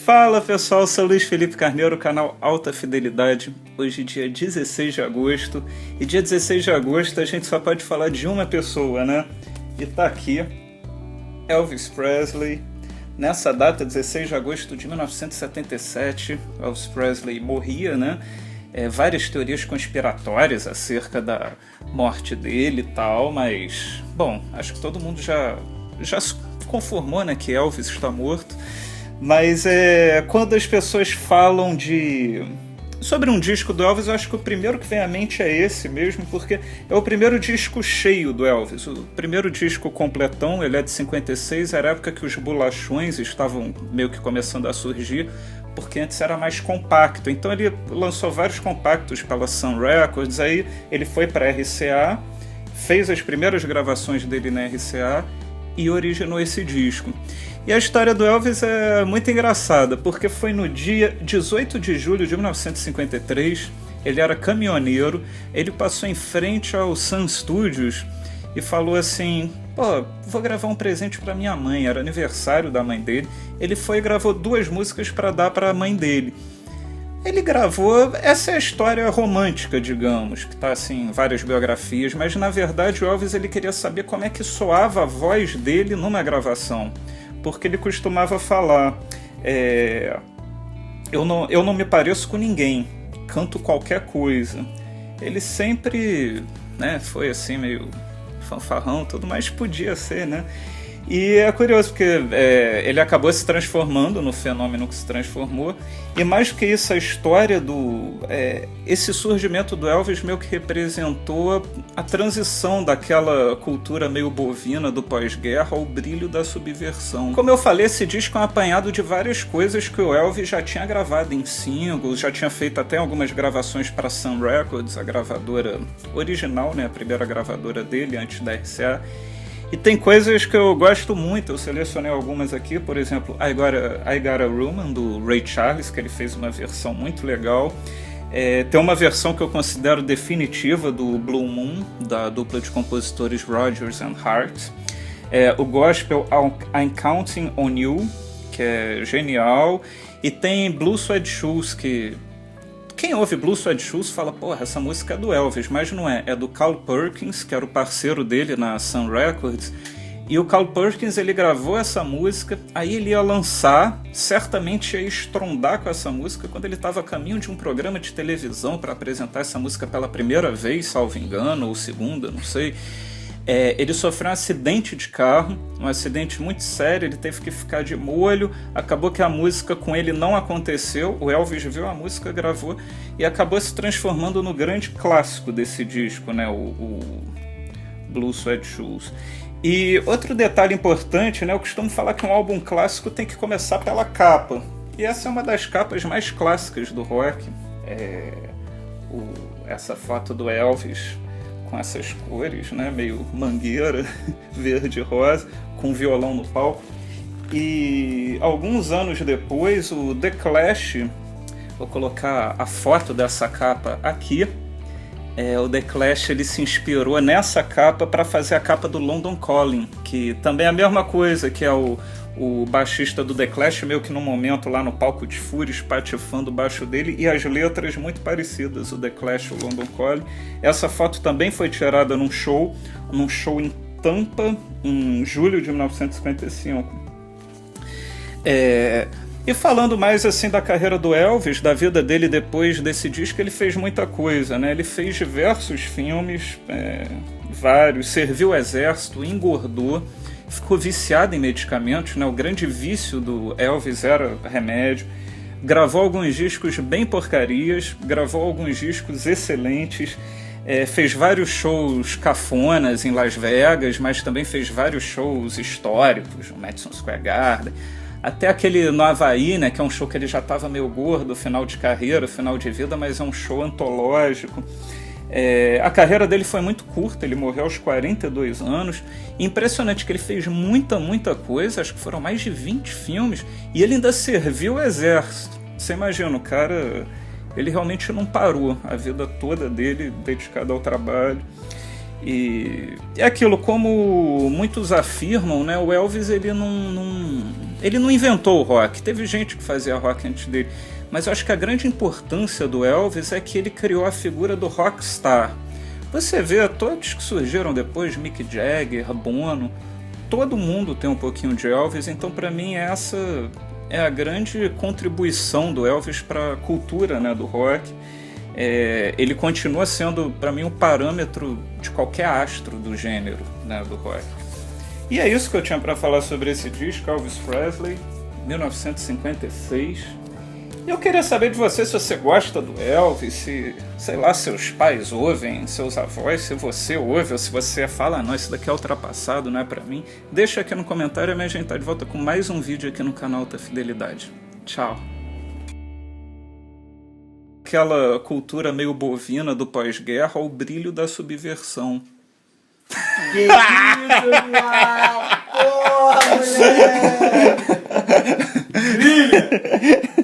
Fala pessoal, sou Luiz Felipe Carneiro, canal Alta Fidelidade. Hoje dia 16 de agosto, e dia 16 de agosto a gente só pode falar de uma pessoa, né? E tá aqui, Elvis Presley. Nessa data, 16 de agosto de 1977, Elvis Presley morria, né? Várias teorias conspiratórias acerca da morte dele e tal, mas, bom, acho que todo mundo já se conformou, né, que Elvis está morto. Mas quando as pessoas falam sobre um disco do Elvis, eu acho que o primeiro que vem à mente é esse mesmo, porque é o primeiro disco cheio do Elvis. O primeiro disco completão, ele é de 56, era a época que os bolachões estavam meio que começando a surgir, porque antes era mais compacto. Então ele lançou vários compactos pela Sun Records, aí ele foi para a RCA, fez as primeiras gravações dele na RCA e originou esse disco. E a história do Elvis é muito engraçada, porque foi no dia 18 de julho de 1953, ele era caminhoneiro, ele passou em frente ao Sun Studios e falou assim: pô, vou gravar um presente para minha mãe, era aniversário da mãe dele. Ele foi e gravou 2 músicas para dar para a mãe dele. Ele gravou, essa é a história romântica, digamos, que está assim, em várias biografias, mas na verdade o Elvis ele queria saber como é que soava a voz dele numa gravação, porque ele costumava falar, eu não me pareço com ninguém, canto qualquer coisa. Ele sempre, né, foi assim meio fanfarrão, tudo mais podia ser, né? E é curioso porque ele acabou se transformando no fenômeno que se transformou, e mais do que isso, a história esse surgimento do Elvis meio que representou a transição daquela cultura meio bovina do pós-guerra ao brilho da subversão. Como eu falei, esse disco é um apanhado de várias coisas que o Elvis já tinha gravado em singles, já tinha feito até algumas gravações para a Sun Records, a gravadora original, né, a primeira gravadora dele antes da RCA. E tem coisas que eu gosto muito, eu selecionei algumas aqui, por exemplo, I Got a Woman, do Ray Charles, que ele fez uma versão muito legal. Tem uma versão que eu considero definitiva do Blue Moon, da dupla de compositores Rodgers and Hart. O gospel I'm Counting on You, que é genial. E tem Blue Suede Shoes, que quem ouve Blue Suede Shoes fala, porra, essa música é do Elvis, mas não é. É do Carl Perkins, que era o parceiro dele na Sun Records. E o Carl Perkins, ele gravou essa música, aí ele ia lançar, certamente ia estrondar com essa música, quando ele estava a caminho de um programa de televisão para apresentar essa música pela primeira vez, salvo engano, ou segunda, não sei. Ele sofreu um acidente de carro, um acidente muito sério, ele teve que ficar de molho, acabou que a música com ele não aconteceu, o Elvis viu a música, gravou e acabou se transformando no grande clássico desse disco, né, o Blue Suede Shoes. E outro detalhe importante, né, eu costumo falar que um álbum clássico tem que começar pela capa, e essa é uma das capas mais clássicas do rock, essa foto do Elvis com essas cores, né, meio mangueira, verde e rosa, com violão no palco. E alguns anos depois, o The Clash, vou colocar a foto dessa capa aqui, o The Clash ele se inspirou nessa capa para fazer a capa do London Calling, que também é a mesma coisa, que é o baixista do The Clash, meio que no momento lá no palco de fúria, espatifando o baixo dele, e as letras muito parecidas, o The Clash, o London Calling. Essa foto também foi tirada num show em Tampa, em julho de 1955. E falando mais assim da carreira do Elvis, da vida dele depois desse disco, ele fez muita coisa, né? Ele fez diversos filmes, vários, serviu o exército, engordou, ficou viciado em medicamentos, né? O grande vício do Elvis era remédio. Gravou alguns discos bem porcarias, gravou alguns discos excelentes, fez vários shows cafonas em Las Vegas, mas também fez vários shows históricos no Madison Square Garden. Até aquele no Havaí, né, que é um show que ele já estava meio gordo, final de carreira, final de vida, mas é um show antológico. A carreira dele foi muito curta, ele morreu aos 42 anos. Impressionante que ele fez muita coisa, acho que foram mais de 20 filmes, e ele ainda serviu o exército. Você imagina, o cara, ele realmente não parou a vida toda dele dedicado ao trabalho. E é aquilo, como muitos afirmam, né, o Elvis ele não inventou o rock. Teve gente que fazia rock antes dele, mas eu acho que a grande importância do Elvis é que ele criou a figura do rockstar. Você vê todos que surgiram depois, Mick Jagger, Bono, todo mundo tem um pouquinho de Elvis, então para mim essa é a grande contribuição do Elvis para a cultura, né, do rock. Ele continua sendo, para mim, um parâmetro de qualquer astro do gênero, né, do rock. E é isso que eu tinha para falar sobre esse disco, Elvis Presley, 1956. E eu queria saber de você se você gosta do Elvis, se, sei lá, seus pais ouvem, seus avós, se você ouve, ou se você fala, não, isso daqui é ultrapassado, não é pra mim. Deixa aqui no comentário e a gente tá de volta com mais um vídeo aqui no canal Alta Fidelidade. Tchau! Aquela cultura meio bovina do pós-guerra, o brilho da subversão. Que isso, João? Porra, mulher! Brilha!